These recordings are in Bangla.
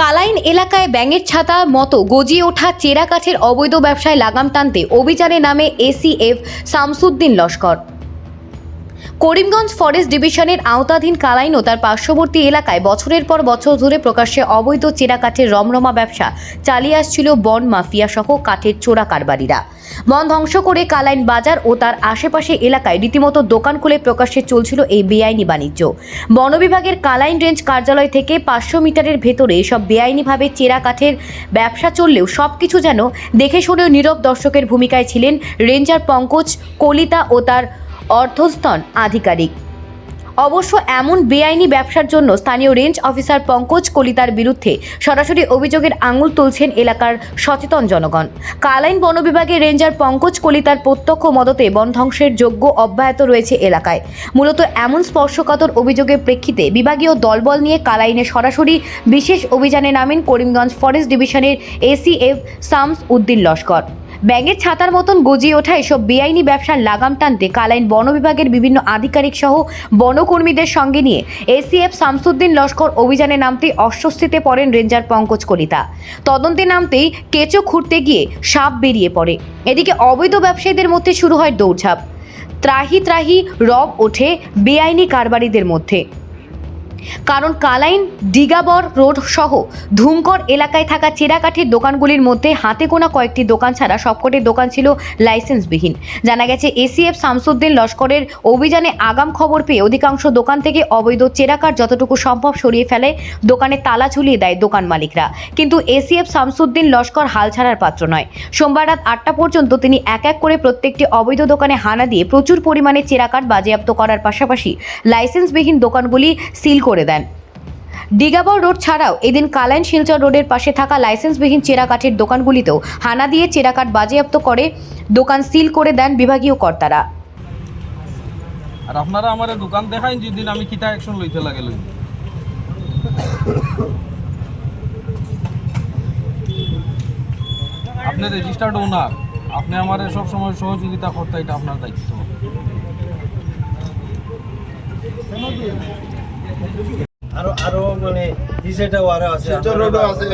কালাইন এলাকায় ব্যাঙের ছাতা মতো গজিয়ে ওঠা চেরা কাঠের অবৈধ ব্যবসায় লাগাম টানতে অভিযানে নামে এসিএফ শামসুদ্দিন লস্কর। করিমগঞ্জ ফরেস্ট ডিভিশনের আওতাধীন কালাইন ও তার পার্শ্ববর্তী এলাকায় বছরের পর বছর ধরে প্রকাশ্যে অবৈধ চেরা কাঠের রমরমা ব্যবসা চালিয়ে আসছিল বন মাফিয়া সহ কাঠের চোরা কারবারিরা। বন ধ্বংস করে কালাইন বাজার ও তার আশেপাশে এলাকায় রীতিমতো দোকান খুলে প্রকাশ্যে চলছিল এই বেআইনি বাণিজ্য। বন বিভাগের কালাইন রেঞ্জ কার্যালয় থেকে 500 মিটারের ভেতরে সব বেআইনিভাবে চেরা কাঠের ব্যবসা চললেও সবকিছু যেন দেখে শুনেও নীরব দর্শকের ভূমিকায় ছিলেন রেঞ্জার পঙ্কজ কলিতা ও তার অর্ধস্তন আধিকারিক। অবশ্য এমন বেআইনি ব্যবসার জন্য স্থানীয় রেঞ্জ অফিসার পঙ্কজ কলিতার বিরুদ্ধে সরাসরি অভিযোগের আঙুল তুলছেন এলাকার সচেতন জনগণ। কালাইন বন বিভাগের রেঞ্জার পঙ্কজ কলিতার প্রত্যক্ষ মদতে বন ধ্বংসের যজ্ঞ অব্যাহত রয়েছে এলাকায়। মূলত এমন স্পর্শকাতর অভিযোগের প্রেক্ষিতে বিভাগীয় দলবল নিয়ে কালাইনে সরাসরি বিশেষ অভিযানে নামেন করিমগঞ্জ ফরেস্ট ডিভিশনের এসিএফ শামসউদ্দিন লস্কর। ব্যাঙের ছাতার মতন গজিয়ে ওঠা এসব বেআইনি ব্যবসার লাগাম টানতে কালাইন বন বিভাগের বিভিন্ন আধিকারিক সহ বনকর্মীদের সঙ্গে নিয়ে এসিএফ শামসুদ্দিন লস্কর অভিযানে নামতে অস্বস্তিতে পড়েন রেঞ্জার পঙ্কজ কলিতা। তদন্তে নামতেই কেঁচো খুঁড়তে গিয়ে সাপ বেরিয়ে পড়ে। এদিকে অবৈধ ব্যবসায়ীদের মধ্যে শুরু হয় দৌড়ঝাঁপ। ত্রাহি ত্রাহি রব ওঠে বেআইনি কারবারিদের মধ্যে। কারণ কালাইন ডিগাবর রোড সহ ধুমকর এলাকায় থাকা চেরা কাঠের দোকানগুলির মধ্যে হাতে গোনা কয়েকটি দোকান ছাড়া সবকটি দোকান ছিল লাইসেন্সবিহীন। জানা গেছে এসিএফ শামসুদ্দিন লস্করের অভিযানে আগাম খবর পেয়ে অধিকাংশ দোকান থেকে অবৈধ চেরা কাঠ যতটুকু সম্ভব সরিয়ে ফেলে দোকানে তালা ঝুলিয়ে দেয় দোকান মালিকরা। কিন্তু এসিএফ শামসুদ্দিন লস্কর হাল ছাড়ার পাত্র নয়। সোমবার রাত 8টা পর্যন্ত তিনি এক এক করে প্রত্যেকটি অবৈধ দোকানে হানা দিয়ে প্রচুর পরিমাণে চেরা কাঠ বাজেয়াপ্ত করার পাশাপাশি লাইসেন্সবিহীন দোকানগুলি সিল করে দেন। ডিগাবর রোড ছাড়াও এদিন কালাইন শিলচর রোডের পাশে থাকা লাইসেন্সবিহীন চেরা কাঠের দোকানগুলিতেও হানা দিয়ে চেরা কাঠ বাজেয়াপ্ত করে দোকান সিল করে দেন বিভাগীয় কর্তারা। আর আপনারা আমার দোকান দেখাইন যেদিন আমি কিতা অ্যাকশন লইতে লাগে লই। আপনি রেজিস্টার্ড ওনার, আপনি আমার সব সময় সহযোগিতা করতে, এটা আপনার দায়িত্ব। আরো মানে ডিজেটাও আরো আছে, রোডও আছে।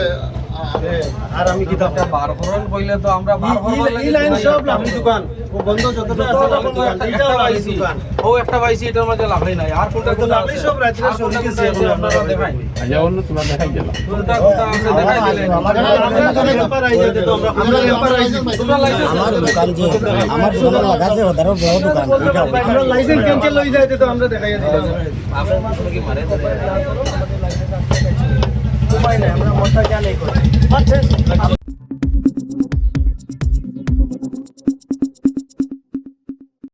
আর আমি কি দাও বার করেন কইলে তো আমরা বার করব এই লাইন সব লাভলি দোকান ও বন্ধ যতটা আছে লাভলি দোকান এটা লাভলি দোকান ও একটা পাইছি, এটার মধ্যে লাভই নাই। আর কোনটা তো লাভলি সব রাত্রে সরি দিছে এখন আপনারা দেখাই আচ্ছা অন্য তোমরা দেখাই দিলাম কোনটা কোনটা আমরা দেখাই দিলেন। আমরা ব্যাপার আই যেতে তো আমরা ব্যাপার আই তোমরা লাইসেন্স আমার দোকান যে আমার দোকান লাগাছে ওটারও বড় দোকান এটা আমরা লাইসেন্স ক্যান্সেল হই যাইতে তো আমরা দেখাই দিলাম। আপনারা কি মারে উপায় নাই, আমরা মোটা জ্ঞান এই করি।